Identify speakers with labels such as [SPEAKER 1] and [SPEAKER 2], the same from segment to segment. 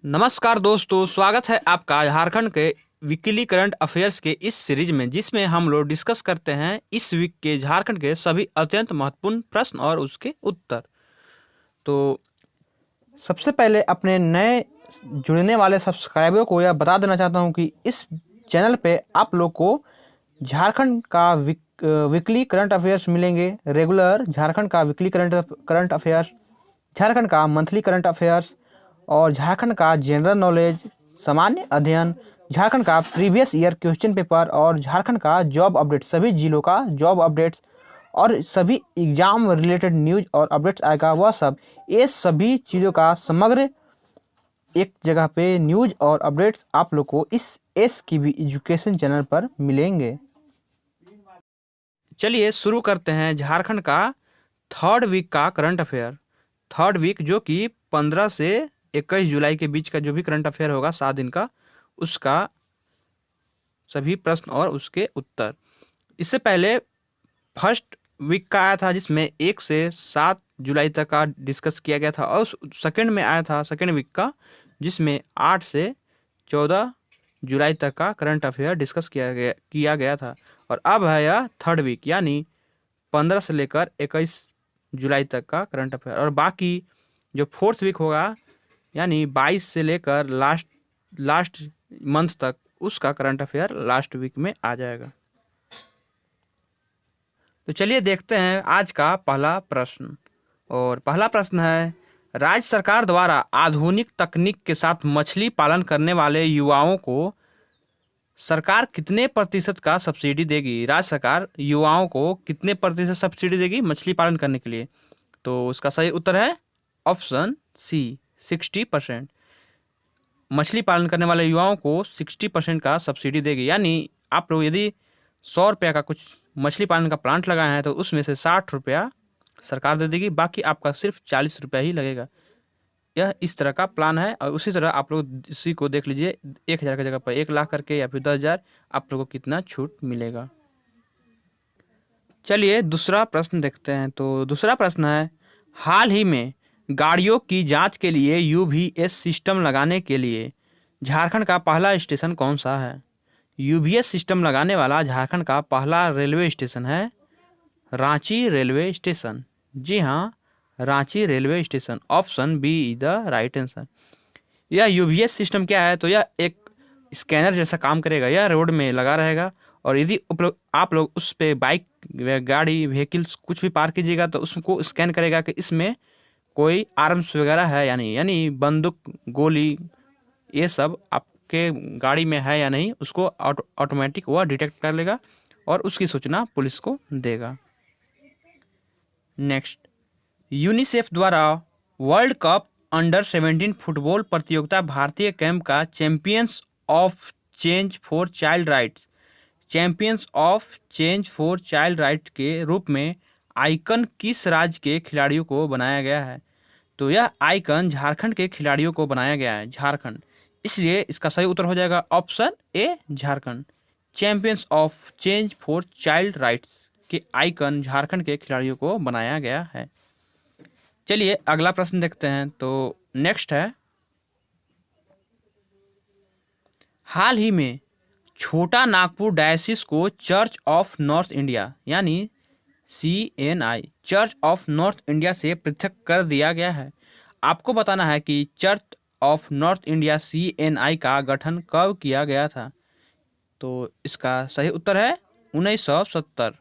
[SPEAKER 1] नमस्कार दोस्तों, स्वागत है आपका झारखंड के वीकली करंट अफेयर्स के इस सीरीज में, जिसमें हम लोग डिस्कस करते हैं इस वीक के झारखंड के सभी अत्यंत महत्वपूर्ण प्रश्न और उसके उत्तर। तो सबसे पहले अपने नए जुड़ने वाले सब्सक्राइबरों को यह बता देना चाहता हूं कि इस चैनल पे आप लोग को झारखंड का वीकली करंट अफेयर्स मिलेंगे। रेगुलर झारखंड का वीकली करंट अफेयर्स, झारखंड का मंथली करंट अफेयर्स और झारखंड का जनरल नॉलेज, सामान्य अध्ययन, झारखंड का प्रीवियस ईयर क्वेश्चन पेपर और झारखंड का जॉब अपडेट, सभी जिलों का जॉब अपडेट्स और सभी एग्जाम रिलेटेड न्यूज और अपडेट्स आएगा। वह सब ये सभी चीज़ों का समग्र एक जगह पे न्यूज और अपडेट्स आप लोग को इस एस की भी एजुकेशन चैनल पर मिलेंगे। चलिए शुरू करते हैं झारखंड का थर्ड वीक का करंट अफेयर। थर्ड वीक जो कि 15 से 21 जुलाई के बीच का जो भी करंट अफेयर होगा 7 दिन का, उसका सभी प्रश्न और उसके उत्तर। इससे पहले फर्स्ट वीक का आया था जिसमें 1 से 7 जुलाई तक का डिस्कस किया गया था, और सेकंड में आया था सेकंड वीक का, जिसमें 8 से 14 जुलाई तक का करंट अफेयर डिस्कस किया गया था। और अब है यह थर्ड वीक, यानी 15 से लेकर 21 जुलाई तक का करंट अफेयर। और बाकी जो फोर्थ वीक होगा, यानी 22 से लेकर लास्ट मंथ तक, उसका करंट अफेयर लास्ट वीक में आ जाएगा। तो चलिए देखते हैं आज का पहला प्रश्न। और पहला प्रश्न है, राज्य सरकार द्वारा आधुनिक तकनीक के साथ मछली पालन करने वाले युवाओं को सरकार कितने प्रतिशत का सब्सिडी देगी? राज्य सरकार युवाओं को कितने प्रतिशत सब्सिडी देगी मछली पालन करने के लिए? तो उसका सही उत्तर है ऑप्शन सी, 60%। मछली पालन करने वाले युवाओं को 60% का सब्सिडी देगी। यानी आप लोग यदि 100 रुपये का कुछ मछली पालन का प्लांट लगाए हैं तो उसमें से 60 रुपया सरकार दे देगी, बाकी आपका सिर्फ 40 रुपया ही लगेगा। यह इस तरह का प्लान है। और उसी तरह आप लोग इसी को देख लीजिए, 1000 की जगह पर 1 लाख करके या फिर 10,000, आप लोगों को कितना छूट मिलेगा। चलिए दूसरा प्रश्न देखते हैं। तो दूसरा प्रश्न है, हाल ही में गाड़ियों की जांच के लिए यूवीएस सिस्टम लगाने के लिए झारखंड का पहला स्टेशन कौन सा है? यूवीएस सिस्टम लगाने वाला झारखंड का पहला रेलवे स्टेशन है रांची रेलवे स्टेशन। जी हाँ, Ranchi railway station. Option B is the right answer. यह यूवीएस सिस्टम क्या है? तो यह एक स्कैनर जैसा काम करेगा। यह रोड में लगा रहेगा, और यदि आप लोग उस पर बाइक, गाड़ी, व्हीकल्स कुछ भी पार कीजिएगा तो उसको स्कैन करेगा कि इसमें कोई आर्म्स वगैरह है या नहीं, यानी बंदूक, गोली, ये सब आपके गाड़ी में है या नहीं, उसको ऑटोमेटिक वह डिटेक्ट कर लेगा और उसकी सूचना पुलिस को देगा। नेक्स्ट, यूनिसेफ द्वारा वर्ल्ड कप अंडर 17 फुटबॉल प्रतियोगिता भारतीय कैंप का champions of change for child rights, champions of change for child rights के रूप में आइकन किस राज्य के खिलाड़ियों को बनाया गया है? तो यह आइकन झारखंड के खिलाड़ियों को बनाया गया है, झारखंड। इसलिए इसका सही उत्तर हो जाएगा option A, Jharkhand. Champions of change for child rights के आइकन झारखंड के खिलाड़ियों को बनाया गया है। चलिए अगला प्रश्न देखते हैं। तो नेक्स्ट है, हाल ही में छोटा नागपुर डायसिस को चर्च ऑफ नॉर्थ इंडिया, यानी CNI, church of north India से पृथक कर दिया गया है। आपको बताना है कि church of north India CNI का गठन कब किया गया था? तो इसका सही उत्तर है 1970।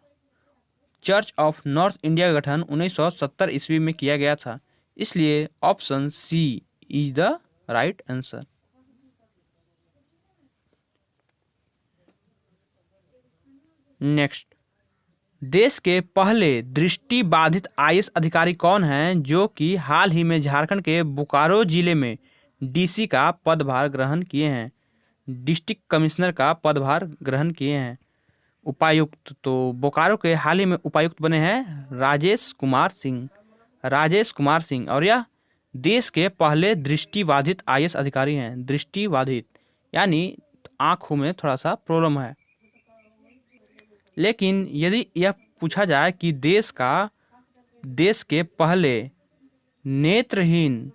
[SPEAKER 1] चर्च ऑफ नॉर्थ इंडिया का गठन 1970 ईस्वी में किया गया था। इसलिए option C is the right answer. Next, देश के पहले दृष्टि बाधित IAS अधिकारी कौन हैं जो कि हाल ही में झारखंड के बोकारो जिले में DC का पदभार ग्रहण किए हैं? डिस्ट्रिक्ट कमिश्नर का पदभार ग्रहण किए हैं। उपायुक्त, तो बोकारो के हाल ही में उपायुक्त बने हैं राजेश कुमार सिंह। राजेश कुमार सिंह, और यह देश के पहले दृष्टिबाधित IAS अधिकारी हैं। दृष्टिबाधित यानी आँखों में थोड़ा सा प्रॉब्लम है। लेकिन यदि यह पूछा जाए कि देश के पहले नेत्रहीन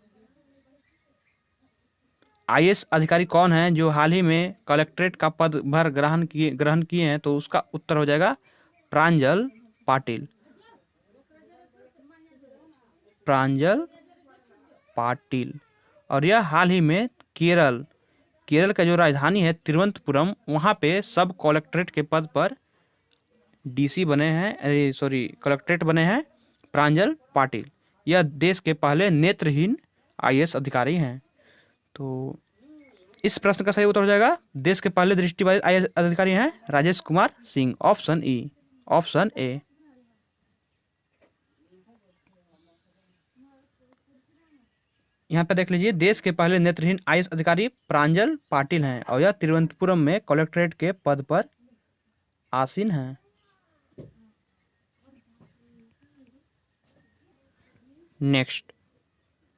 [SPEAKER 1] आईएएस अधिकारी कौन है जो हाल ही में कलेक्ट्रेट का पदभार ग्रहण किए हैं? तो उसका उत्तर हो जाएगा प्रांजल पाटिल। प्रांजल पाटिल। और यह हाल ही में केरल का जो राजधानी है तिरुवनंतपुरम, वहाँ पे सब कलेक्ट्रेट के पद पर डीसी बने हैं, कलेक्ट्रेट बने हैं प्रांजल पाटिल। यह देश के पहले नेत्रहीन आईएएस अधिकारी हैं। तो इस प्रश्न का सही उत्तर हो जाएगा, देश के पहले दृष्टिबाधित आईएएस अधिकारी हैं Rajesh Kumar Singh. Option E, option A. यहाँ पे देख लीजिए, देश के पहले नेत्रहीन आईएएस अधिकारी प्रांजल पाटिल हैं और यह तिरुवनंतपुरम में कलेक्ट्रेट के पद पर आसीन हैं। नेक्स्ट,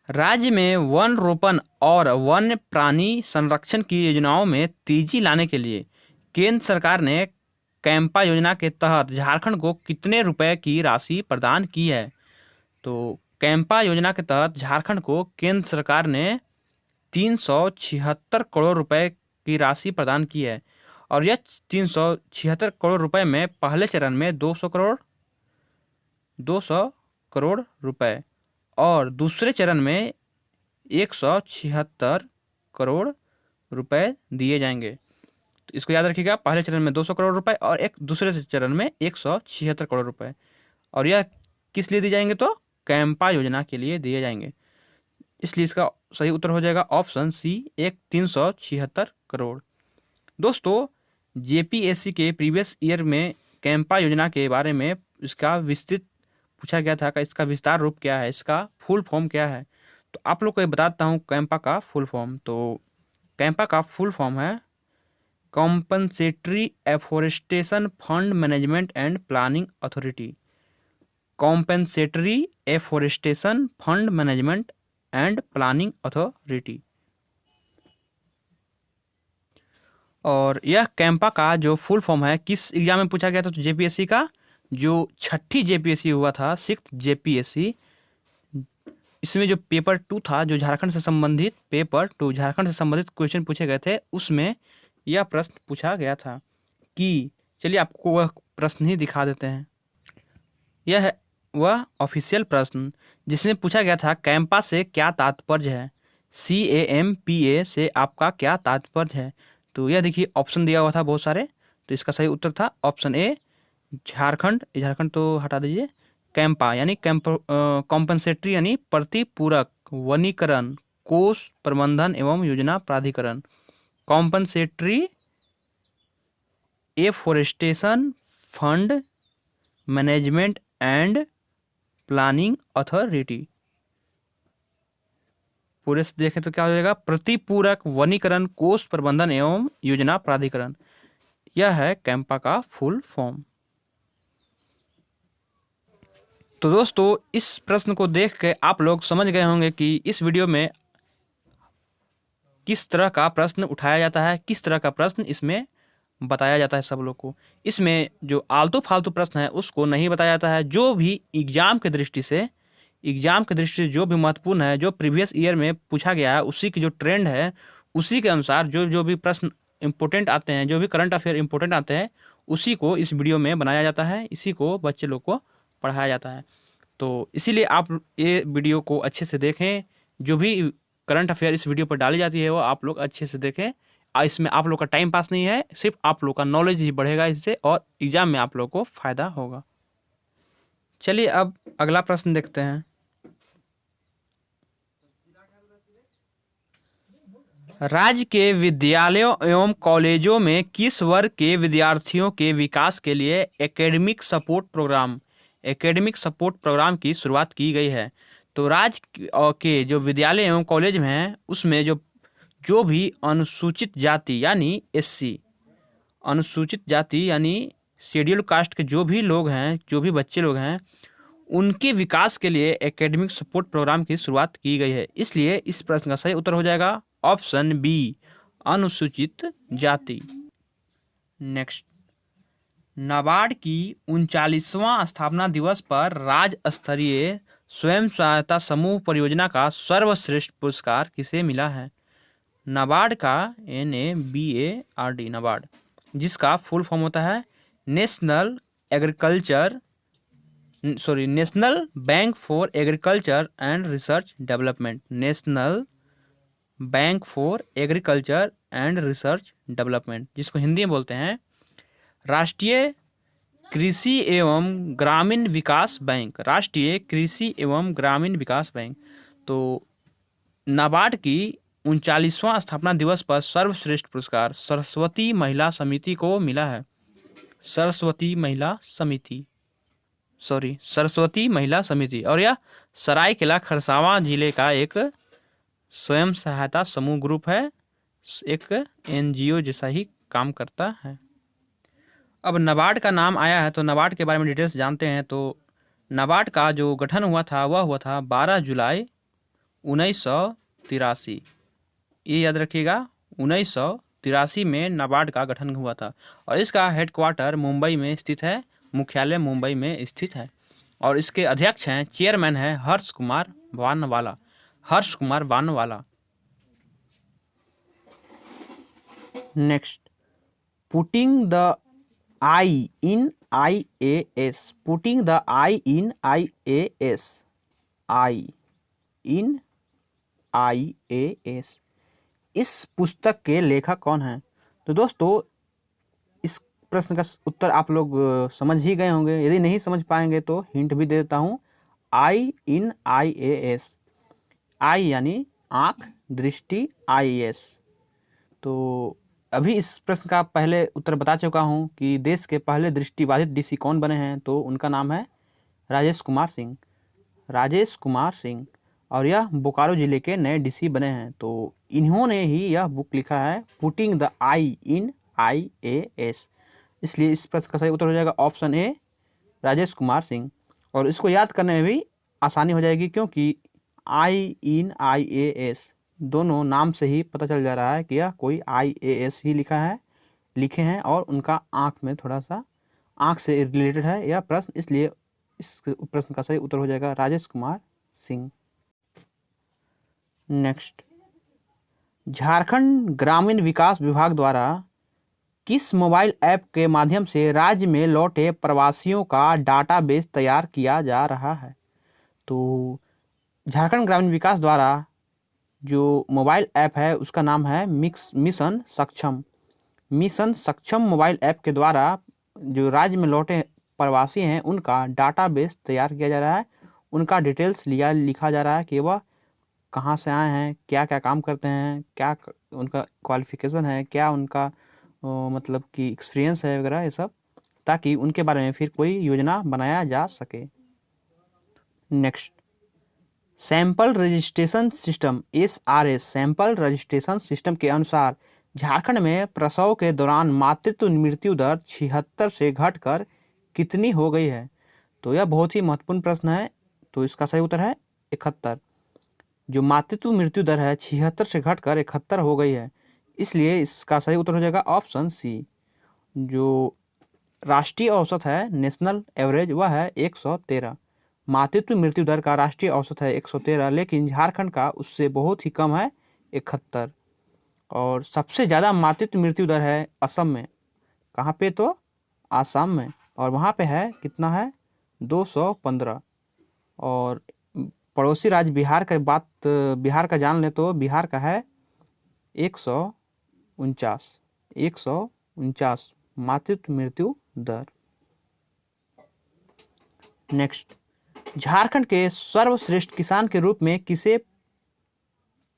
[SPEAKER 1] राज्य में वन रोपण और वन्य प्राणी संरक्षण की योजनाओं में तेजी लाने के लिए केंद्र सरकार ने कैंपा योजना के तहत झारखंड को कितने रुपए की राशि प्रदान की है? तो कैंपा योजना के तहत झारखंड को केंद्र सरकार ने 376 करोड़ रुपए की राशि प्रदान की है और यह 376 करोड़ रुपए में पहले चरण में 200 करोड़ रुपए और दूसरे चरण में 176 करोड़ रुपए दिए जाएंगे। तो इसको याद रखिएगा, पहले चरण में 200 करोड़ रुपए और एक दूसरे चरण में 176 करोड़ रुपए। और यह किस लिए दिए जाएंगे? तो कैंपा योजना के लिए दिए जाएंगे। इसलिए इसका सही उत्तर हो जाएगा ऑप्शन सी, 376 करोड़। दोस्तों, जेपीएससी के प्रीवियस ईयर में कैंपा योजना के बारे में इसका विस्तृत पूछा गया था कि इसका विस्तार रूप क्या है, इसका फुल फॉर्म क्या है। तो आप लोग को बताता हूँ कैंपा का फुल फॉर्म। तो कैंपा का फुल फॉर्म है compensatory afforestation fund management and planning authority. Compensatory afforestation fund management and planning authority. और यह कैंपा का जो फुल फॉर्म है किस एग्जाम में पूछा गया था? तो जेपीएससी का जो 6ठी जेपीएससी हुआ था, 6th जेपीएससी, इसमें जो पेपर 2 था, जो झारखंड से संबंधित पेपर 2, झारखंड से संबंधित क्वेश्चन पूछे गए थे, उसमें यह प्रश्न पूछा गया था कि चलिए आपको वह प्रश्न ही दिखा देते हैं। यह है वह ऑफिशियल प्रश्न जिसमें पूछा गया था कैंपा से क्या तात्पर्य है? CAMPA से आपका क्या तात्पर्य है? तो यह देखिए ऑप्शन दिया हुआ था बहुत सारे। तो इसका सही उत्तर था ऑप्शन ए, झारखंड तो हटा दीजिए। कैंपा यानी कॉम्पनसेटरी यानी प्रतिपूरक वनीकरण कोष प्रबंधन एवं योजना प्राधिकरण। Compensatory afforestation fund management and planning authority. पूरे से देखें तो क्या हो जाएगा? प्रतिपूरक वनीकरण कोष प्रबंधन एवं योजना प्राधिकरण। यह है कैंपा का फुल फॉर्म। तो दोस्तों, इस प्रश्न को देख के आप लोग समझ गए होंगे कि इस वीडियो में किस तरह का प्रश्न उठाया जाता है, किस तरह का प्रश्न इसमें बताया जाता है सब लोग को। इसमें जो आलतू फालतू प्रश्न है उसको नहीं बताया जाता है। जो भी एग्जाम के दृष्टि से जो भी महत्वपूर्ण है, जो प्रीवियस ईयर में पूछा गया है, उसी की जो ट्रेंड है उसी के अनुसार जो भी प्रश्न इंपॉर्टेंट आते हैं, जो भी करंट अफेयर इंपॉर्टेंट आते हैं, उसी को इस वीडियो में बनाया जाता है, इसी को बच्चे लोग को पढ़ाया जाता है। तो इसीलिए आप ये वीडियो को अच्छे से देखें। जो भी करंट अफेयर इस वीडियो पर डाली जाती है वो आप लोग अच्छे से देखें। इसमें आप लोग का टाइम पास नहीं है, सिर्फ आप लोग का नॉलेज ही बढ़ेगा इससे और एग्जाम में आप लोग को फायदा होगा। चलिए अब अगला प्रश्न देखते हैं। राज्य के विद्यालयों एवं कॉलेजों में किस वर्ग के विद्यार्थियों के विकास के लिए एकेडमिक सपोर्ट प्रोग्राम की शुरुआत की गई है? तो राज्य के जो विद्यालय एवं कॉलेज में हैं उसमें जो भी अनुसूचित जाति यानी SC, अनुसूचित जाति यानी शेड्यूल कास्ट के जो भी लोग हैं, जो भी बच्चे लोग हैं, उनके विकास के लिए एकेडमिक सपोर्ट प्रोग्राम की शुरुआत की गई है। इसलिए इस प्रश्न का सही उत्तर हो जाएगा ऑप्शन बी, अनुसूचित जाति। नेक्स्ट, नाबार्ड की 39वां स्थापना दिवस पर राज्य स्तरीय स्वयं सहायता समूह परियोजना का सर्वश्रेष्ठ पुरस्कार किसे मिला है? नाबार्ड का NABARD नाबार्ड, जिसका फुल फॉर्म होता है national bank for agriculture and research development. National bank for agriculture and research development, जिसको हिंदी में बोलते हैं राष्ट्रीय कृषि एवं ग्रामीण विकास बैंक। राष्ट्रीय कृषि एवं ग्रामीण विकास बैंक। तो नाबार्ड की 39वां स्थापना दिवस पर सर्वश्रेष्ठ पुरस्कार सरस्वती महिला समिति को मिला है। सरस्वती महिला समिति। और यह सरायकेला खरसावां जिले का एक स्वयं सहायता समूह ग्रुप है, एक NGO जैसा ही काम करता है। अब नाबार्ड का नाम आया है तो नाबार्ड के बारे में डिटेल्स जानते हैं। तो नाबार्ड का जो गठन हुआ था वह हुआ था 12 जुलाई 1983। ये याद रखिएगा, 1983 में नाबार्ड का गठन हुआ था और इसका हेडक्वार्टर मुंबई में स्थित है, मुख्यालय मुंबई में स्थित है। और इसके अध्यक्ष हैं, चेयरमैन हैं Harsh Kumar Wanwala. Next, putting the I in IAS। Putting the I in IAS। इस पुस्तक के लेखक कौन हैं? तो दोस्तों इस प्रश्न का उत्तर आप लोग समझ ही गए होंगे। यदि नहीं समझ पाएंगे तो हिंट भी दे देता हूँ। आई इन IAS, आई यानी आँख, दृष्टि, IAS। तो अभी इस प्रश्न का पहले उत्तर बता चुका हूँ कि देश के पहले दृष्टिबाधित DC कौन बने हैं, तो उनका नाम है राजेश कुमार सिंह। और यह बोकारो जिले के नए DC बने हैं। तो इन्होंने ही यह बुक लिखा है, putting the I in IAS। इसलिए इस प्रश्न का सही उत्तर हो जाएगा ऑप्शन A, राजेश कुमार सिंह। और इसको याद करने में भी आसानी हो जाएगी, क्योंकि आई इन IAS दोनों नाम से ही पता चल जा रहा है कि यह कोई IAS ही लिखे हैं और उनका आँख में थोड़ा सा आँख से रिलेटेड है यह प्रश्न, इसलिए इस प्रश्न का सही उत्तर हो जाएगा राजेश कुमार सिंह। नेक्स्ट, झारखंड ग्रामीण विकास विभाग द्वारा किस मोबाइल ऐप के माध्यम से राज्य में लौटे प्रवासियों का डाटाबेस तैयार किया जा रहा है? तो झारखंड ग्रामीण विकास द्वारा जो मोबाइल ऐप है उसका नाम है मिशन सक्षम मोबाइल ऐप के द्वारा जो राज्य में लौटे प्रवासी हैं उनका डाटाबेस तैयार किया जा रहा है। उनका डिटेल्स लिखा जा रहा है कि वह कहाँ से आए हैं, क्या क्या काम करते हैं, क्या उनका क्वालिफिकेशन है, क्या उनका मतलब कि एक्सपीरियंस है वगैरह, ये सब, ताकि उनके बारे में फिर कोई योजना बनाया जा सके। Next, sample registration system SRS sample registration system के अनुसार झारखंड में प्रसव के दौरान मातृत्व मृत्यु दर 76 से घटकर कितनी हो गई है? तो यह बहुत ही महत्वपूर्ण प्रश्न है। तो इसका सही उत्तर है 71। जो मातृत्व मृत्यु दर है 76 से घटकर 71 हो गई है, इसलिए इसका सही उत्तर हो जाएगा ऑप्शन C। जो राष्ट्रीय औसत है, नेशनल एवरेज, वह है 113। मातृत्व मृत्यु दर का राष्ट्रीय औसत है 113, लेकिन झारखंड का उससे बहुत ही कम है 71। और सबसे ज़्यादा मातृत्व मृत्यु दर है असम में। कहाँ पे? तो आसाम में, और वहाँ पे है कितना है 215। और पड़ोसी राज्य बिहार का जान ले तो बिहार का है 149 मातृत्व मृत्यु दर। नेक्स्ट, झारखंड के सर्वश्रेष्ठ किसान के रूप में किसे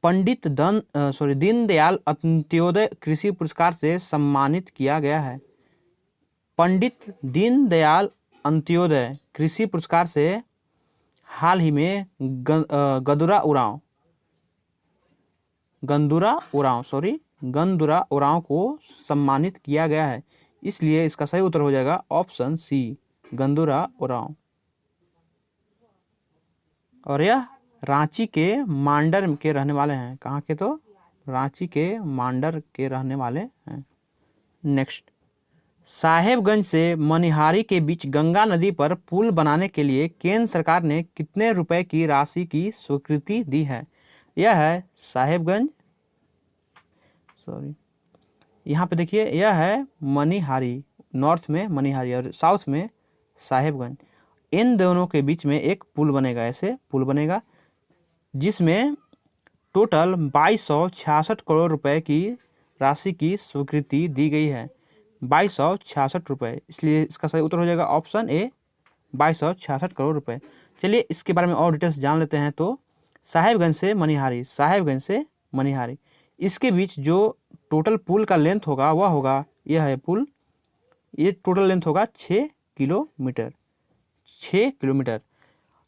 [SPEAKER 1] पंडित दीनदयाल अंत्योदय कृषि पुरस्कार से सम्मानित किया गया है? पंडित दीनदयाल अंत्योदय कृषि पुरस्कार से हाल ही में गंदुरा उरांव को सम्मानित किया गया है, इसलिए इसका सही उत्तर हो जाएगा ऑप्शन C, गंदुरा उरांव। और यह रांची के मांडर के रहने वाले हैं। कहाँ के? तो रांची के मांडर के रहने वाले हैं। नेक्स्ट, साहेबगंज से मनिहारी के बीच गंगा नदी पर पुल बनाने के लिए केंद्र सरकार ने कितने रुपए की राशि की स्वीकृति दी है? यह है साहेबगंज सॉरी, यहाँ पे देखिए यह है मनिहारी, नॉर्थ में मनिहारी और साउथ में साहेबगंज। इन दोनों के बीच में एक पुल बनेगा, ऐसे पुल बनेगा जिसमें टोटल 2266 करोड़ रुपए की राशि की स्वीकृति दी गई है। 2266 रुपये, इसलिए इसका सही उत्तर हो जाएगा ऑप्शन ए 2266 करोड़ रुपए। चलिए इसके बारे में और डिटेल्स जान लेते हैं। तो साहेबगंज से मनिहारी, साहेबगंज से मनिहारी, इसके बीच जो टोटल पुल का लेंथ होगा वह होगा, यह है पुल, ये टोटल लेंथ होगा 6 किलोमीटर, 6 किलोमीटर।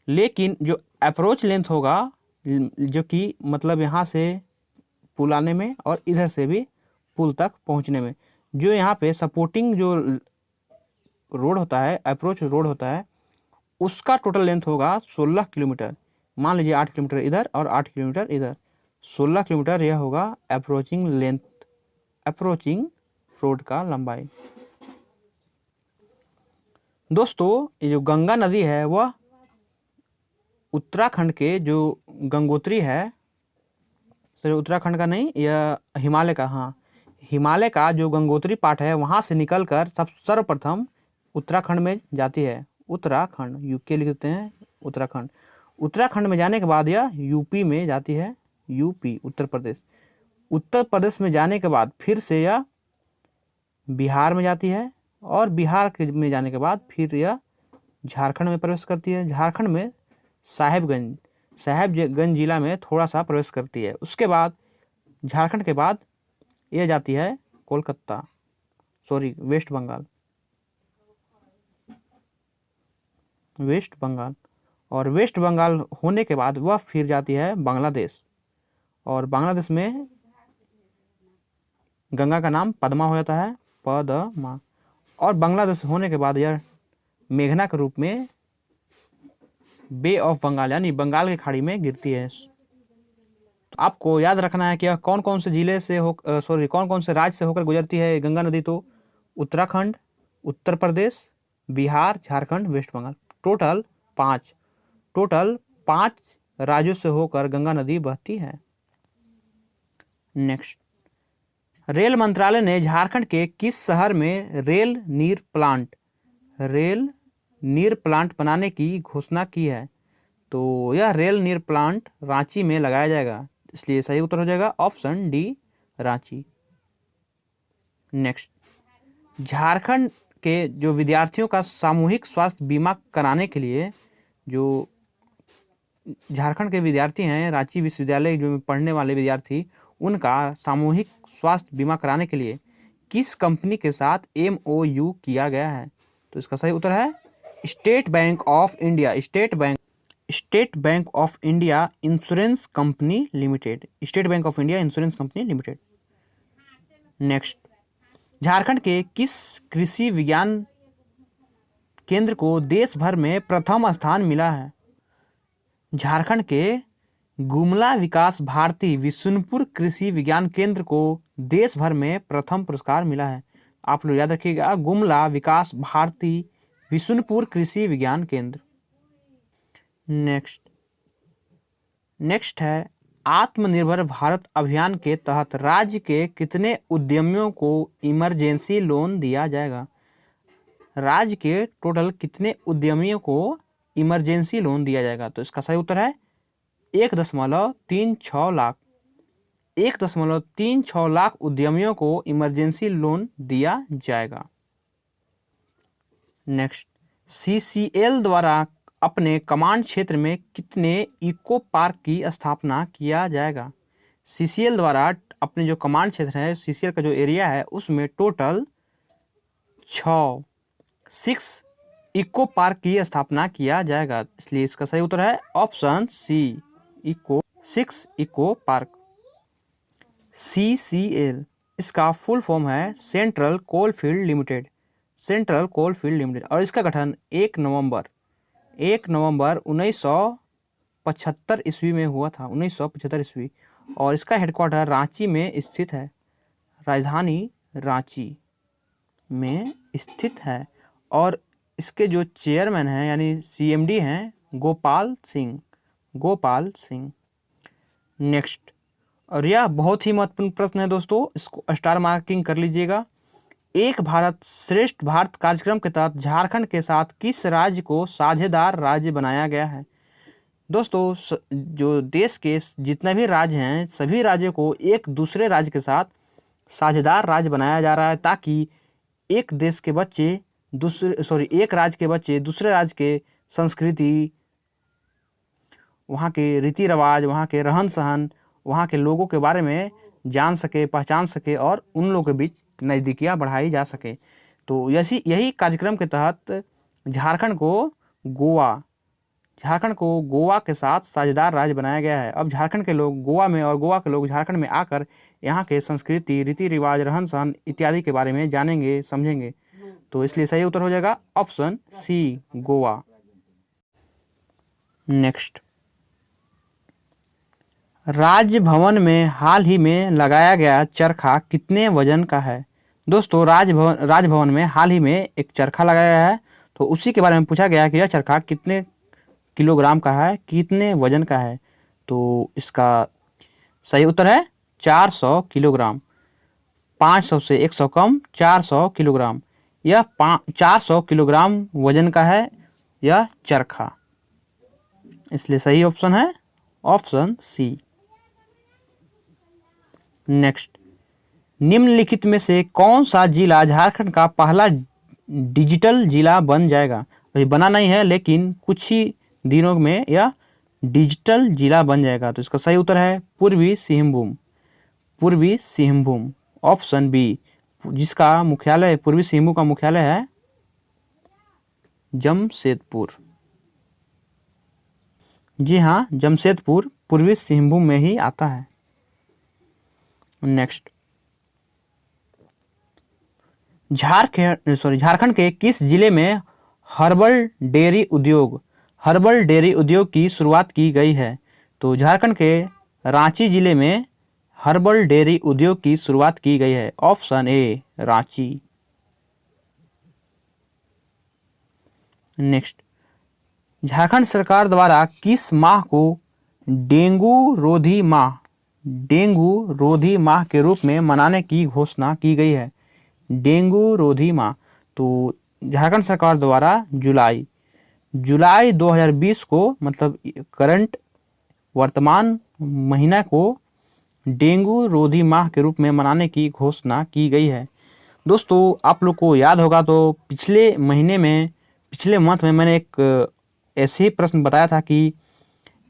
[SPEAKER 1] लेकिन जो अप्रोच लेंथ होगा, जो कि मतलब यहाँ से पुल आने में और इधर से भी पुल तक पहुँचने में, जो यहाँ पे सपोर्टिंग जो रोड होता है, अप्रोच रोड होता है, उसका टोटल लेंथ होगा 16 किलोमीटर। मान लीजिए 8 किलोमीटर इधर और 8 किलोमीटर इधर, 16 किलोमीटर यह होगा अप्रोचिंग लेंथ, अप्रोचिंग रोड का लंबाई। दोस्तों ये जो गंगा नदी है वह उत्तराखंड के जो गंगोत्री है, सर उत्तराखंड का नहीं, यह हिमालय का, हाँ हिमालय का जो गंगोत्री पार्ट है वहाँ से निकलकर सर्वप्रथम उत्तराखंड में जाती है। उत्तराखंड, यूके लिख देते हैं उत्तराखंड। उत्तराखंड में जाने के बाद यह यूपी में जाती है, यूपी उत्तर प्रदेश। उत्तर प्रदेश में जाने के बाद फिर से यह बिहार में जाती है और बिहार में जाने के बाद फिर यह झारखंड में प्रवेश करती है। झारखंड में साहेबगंज जिला में थोड़ा सा प्रवेश करती है। उसके बाद झारखंड के बाद यह जाती है कोलकाता, सॉरी वेस्ट बंगाल, वेस्ट बंगाल। और वेस्ट बंगाल होने के बाद वह फिर जाती है बांग्लादेश, और बांग्लादेश में गंगा का नाम पद्मा हो जाता है, पद्मा। और बांग्लादेश होने के बाद यह मेघना के रूप में बे ऑफ बंगाल यानी बंगाल की खाड़ी में गिरती है। तो आपको याद रखना है कि यह कौन कौन से जिले से हो, कौन कौन से राज्य से होकर गुजरती है गंगा नदी। तो उत्तराखंड, उत्तर प्रदेश, बिहार, झारखंड, वेस्ट बंगाल, टोटल 5 राज्यों से होकर गंगा नदी बहती है। नेक्स्ट, रेल मंत्रालय ने झारखंड के किस शहर में रेल नीर प्लांट बनाने की घोषणा की है। तो यह रेल नीर प्लांट रांची में लगाया जाएगा, इसलिए सही उत्तर हो जाएगा option D Ranchi. Next, Jharkhand के जो विद्यार्थियों का सामूहिक स्वास्थ्य बीमा कराने के लिए, जो झारखंड के विद्यार्थी हैं, रांची विश्वविद्यालय जो पढ़ने वाले विद्यार्थी, उनका सामूहिक स्वास्थ्य बीमा कराने के लिए किस कंपनी के साथ MOU किया गया है। तो इसका सही उत्तर है state bank of India, state bank of India insurance company limited, state bank of India insurance company limited. Next, Jharkhand के किस कृषि विज्ञान केंद्र को देश भर में प्रथम स्थान मिला है। झारखंड के गुमला विकास भारती विशुनपुर कृषि विज्ञान केंद्र को देश भर में प्रथम पुरस्कार मिला है। आप लोग याद रखिएगा, गुमला विकास भारती विशुनपुर कृषि विज्ञान केंद्र। नेक्स्ट है, आत्मनिर्भर भारत अभियान के तहत राज्य के कितने उद्यमियों को इमरजेंसी लोन दिया जाएगा। राज्य के टोटल कितने उद्यमियों को इमरजेंसी लोन दिया जाएगा। तो इसका सही उत्तर है 1.36 लाख, 1.36 लाख उद्यमियों को इमरजेंसी लोन दिया जाएगा। नेक्स्ट, CCL द्वारा अपने कमांड क्षेत्र में कितने इको पार्क की स्थापना किया जाएगा। CCL द्वारा अपने जो कमांड क्षेत्र है, CCL का जो एरिया है, उसमें टोटल 6 इको पार्क की स्थापना किया जाएगा, इसलिए इसका सही उत्तर है option C, 6 eco park. CCL इसका फुल फॉर्म है सेंट्रल कोलफील्ड लिमिटेड, सेंट्रल कोलफील्ड लिमिटेड, और इसका गठन 1 नवंबर 1975 ईस्वी में हुआ था, 1975 ईस्वी। और इसका हेडक्वार्टर रांची में स्थित है, राजधानी रांची में स्थित है। और इसके जो चेयरमैन हैं यानी CMD हैं गोपाल सिंह। नेक्स्ट, और यह बहुत ही महत्वपूर्ण प्रश्न है दोस्तों, इसको स्टार मार्किंग कर लीजिएगा। एक भारत श्रेष्ठ भारत कार्यक्रम के तहत झारखंड के साथ किस राज्य को साझेदार राज्य बनाया गया है? दोस्तों जो देश के जितने भी राज्य हैं सभी राज्यों को एक दूसरे राज्य के साथ साझेदार राज्य बनाया जा रहा है, ताकि एक देश के बच्चे एक राज्य के बच्चे दूसरे राज्य के संस्कृति, वहाँ के रीति रिवाज, वहाँ के रहन सहन, वहाँ के लोगों के बारे में जान सके, पहचान सके और उन लोगों के बीच नज़दीकियाँ बढ़ाई जा सके। तो यही कार्यक्रम के तहत झारखंड को गोवा के साथ साझेदार राज्य बनाया गया है। अब झारखंड के लोग गोवा में और गोवा के लोग झारखंड में आकर यहाँ के संस्कृति, रीति रिवाज, रहन सहन इत्यादि के बारे में जानेंगे, समझेंगे। तो इसलिए सही उत्तर हो जाएगा option C, Goa. Next, Raj Bhavan में हाल ही में लगाया गया चरखा कितने वजन का है? दोस्तों राजभवन में हाल ही में एक चरखा लगाया गया है, तो उसी के बारे में पूछा गया कि यह चरखा कितने किलोग्राम का है, कितने वजन का है। तो इसका सही उत्तर है 400 किलोग्राम। 500 से 100 कम, 400 किलोग्राम। यह 400 किलोग्राम वजन का है यह चरखा, इसलिए सही ऑप्शन है ऑप्शन सी। नेक्स्ट, निम्नलिखित में से कौन सा जिला झारखंड का पहला डिजिटल जिला बन जाएगा? अभी बना नहीं है, लेकिन कुछ ही दिनों में यह डिजिटल जिला बन जाएगा। तो इसका सही उत्तर है पूर्वी सिंहभूम, ऑप्शन बी, जिसका मुख्यालय पूर्वी सिंहभूम का मुख्यालय है जमशेदपुर। जी हाँ, जमशेदपुर पूर्वी सिंहभूम में ही आता है। नेक्स्ट, झारखंड के किस जिले में हर्बल डेयरी उद्योग की शुरुआत की गई है? तो झारखंड के रांची जिले में हर्बल डेयरी उद्योग की शुरुआत की गई है, option A, Ranchi. Next, Jharkhand सरकार द्वारा किस माह को डेंगू रोधी माह के रूप में मनाने की घोषणा की गई है? डेंगू रोधी माह, तो झारखंड सरकार द्वारा जुलाई 2020 को, मतलब करंट वर्तमान महीना को डेंगू रोधी माह के रूप में मनाने की घोषणा की गई है। दोस्तों आप लोग को याद होगा तो पिछले मंथ में मैंने एक ऐसे ही प्रश्न बताया था कि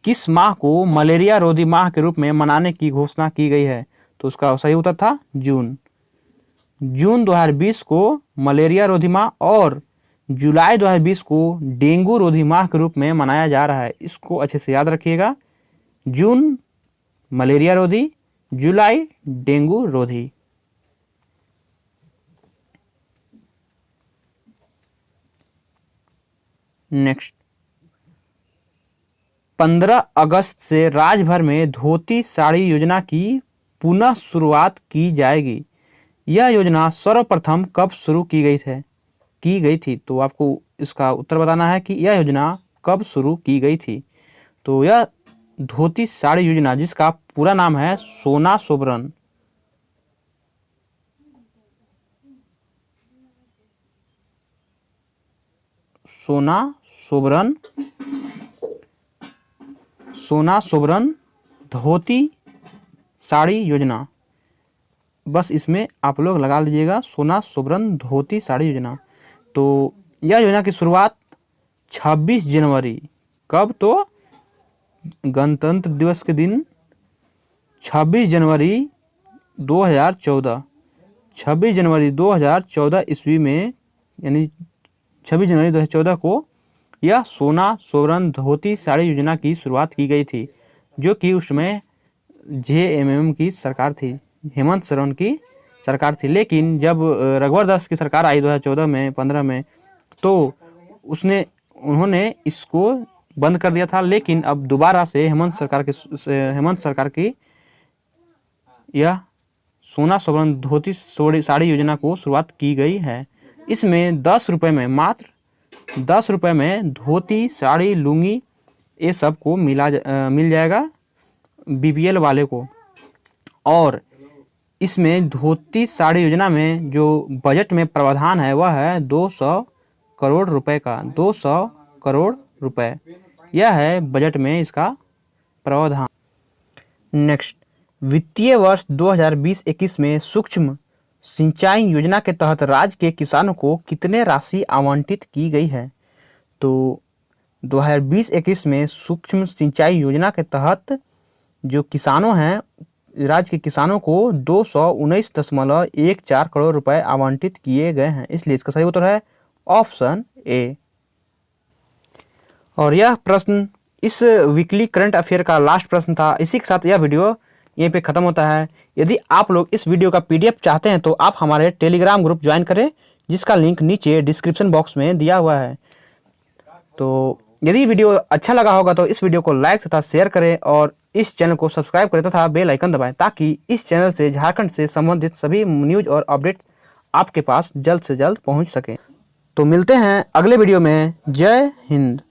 [SPEAKER 1] किस माह को मलेरिया रोधी माह के रूप में मनाने की घोषणा की गई है? तो उसका सही उत्तर था जून 2020 को मलेरिया रोधी माह और जुलाई 2020 को डेंगू रोधी माह के रूप में मनाया जा रहा है। इसको अच्छे से याद रखिएगा, जून मलेरिया रोधी, जुलाई डेंगू रोधी। नेक्स्ट, 15 अगस्त से राज्य में धोती साड़ी योजना की पुनः शुरुआत की जाएगी। यह योजना सर्वप्रथम कब शुरू की गई थी? तो आपको इसका उत्तर बताना है कि यह योजना कब शुरू की गई थी। तो यह धोती साड़ी योजना, जिसका पूरा नाम है सोना सोबरन धोती साड़ी योजना, बस इसमें आप लोग लगा लीजिएगा सोना सोबरन धोती साड़ी योजना। तो यह योजना की शुरुआत 26 जनवरी, कब? तो गणतंत्र दिवस के दिन 26 जनवरी 2014 ईस्वी में, यानी 26 जनवरी 2014 को यह सोना सोबरन धोती साड़ी योजना की शुरुआत की गई थी, जो कि उसमें JMM की सरकार थी, हेमंत सोरेन की सरकार थी। लेकिन जब रघुवर दास की सरकार आई 2014 में 15 में, तो उन्होंने इसको बंद कर दिया था। लेकिन अब दोबारा से हेमंत सरकार की यह सोना सोबरन धोती साड़ी योजना को शुरुआत की गई है। इसमें मात्र 10 रुपये में धोती, साड़ी, लुंगी ये सब को मिल जाएगा BPL वाले को। और इसमें धोती साड़ी योजना में जो बजट में प्रावधान है वह है 200 करोड़ रुपए का। 200 करोड़ रुपए यह है बजट में इसका प्रावधान। नेक्स्ट, वित्तीय वर्ष 2020-21 में सूक्ष्म सिंचाई योजना के तहत राज्य के किसानों को कितने राशि आवंटित की गई है? तो 2020-21 में सूक्ष्म सिंचाई योजना के तहत जो किसानों हैं, राज्य के किसानों को 219.14 करोड़ रुपए आवंटित किए गए हैं। इसलिए इसका सही उत्तर है ऑप्शन ए। और यह प्रश्न इस वीकली करंट अफेयर का लास्ट प्रश्न था। इसी के साथ यह वीडियो यहीं पे ख़त्म होता है। यदि आप लोग इस वीडियो का PDF चाहते हैं तो आप हमारे टेलीग्राम ग्रुप ज्वाइन करें, जिसका लिंक नीचे डिस्क्रिप्शन बॉक्स में दिया हुआ है। तो यदि वीडियो अच्छा लगा होगा तो इस वीडियो को लाइक तथा शेयर करें और इस चैनल को सब्सक्राइब करें तथा बेल आइकन दबाएं, ताकि इस चैनल से झारखंड से संबंधित सभी न्यूज़ और अपडेट आपके पास जल्द से जल्द पहुंच सकें। तो मिलते हैं अगले वीडियो में। जय हिंद।